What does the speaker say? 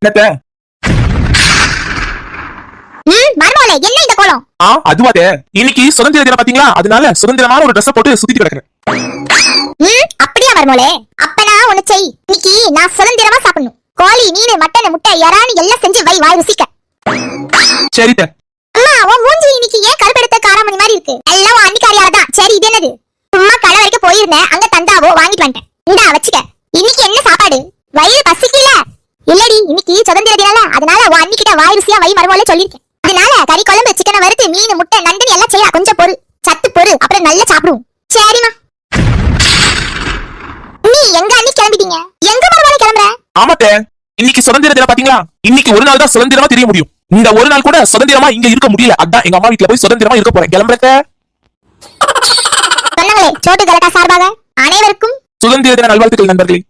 என்னத்த? மர்மோலே என்ன இந்த கோலம்? அதுவாதே, இன்னைக்கு சுதந்திர தினம் பாத்தீங்களா, அதனால சுதந்திரமான ஒரு ட்ரெஸ் போட்டு சுத்திட்டு கிடக்குறேன். அப்படியா மர்மோலே? அப்பனா ஒண்ணு செய், இன்னைக்கு நான் சுதந்திரமா சாப்பிடணும். கோழி, மீன், மட்டன், முட்டை, இறானு எல்லாம் செஞ்சு வை, வாய் ருசிக்க. சரித்த. அம்மா, உன் மூஞ்சி இன்னைக்கு ஏன் கருப்பெடுத்த காராமணி மாதிரி இருக்கு? எல்லாம் உன் அன்னிக்காரியால தான். சரி, இது என்னது? சும்மா கடை வரைக்கும் போயிருந்தேன், அங்க தந்தாவோ வாங்கிட்டு வந்துட்டேன். இந்தா வச்சுக்க. இன்னைக்கு என்ன சாப்பாடு? வயிறு பசிக்கல? இல்லடி, இன்னைக்கு சுதந்திர தினம்ல, அதனால உன் அன்னிக்கிட்ட வாய் ருசியா வை மர்மோலே சொல்லிருக்கேன். அதனால கறி குழம்பு, சிக்கனை வறுத்து, மீன், முட்டை, நண்டுன்னு எல்லாம் செய்யா. கொஞ்சம் பொறு, சத்து பொறு, அப்புறம் நல்லா சாப்பிடுவோம். சரிமா. நீ எங்க அன்னி கிளம்பிட்டீங்க? எங்க மர்மோலே கிளம்புற? ஆமாத்தே, இன்னைக்கு சுதந்திர தினம் பாத்தீங்களா, இன்னைக்கு ஒரு நாள் தான் சுதந்திரமா தெரிய முடியும். இந்த ஒரு நாள் கூட சுதந்திரமா இங்க இருக்க முடியல. அதான் எங்க அம்மா வீட்டுல போய் சுதந்திரமா இருக்க போறேன். கிளம்புறத சொன்னங்களே, சோட்டு கலட்டா சார்பாக அனைவருக்கும் சுதந்திர தின நல்வாழ்த்துக்கள் நண்பர்களே.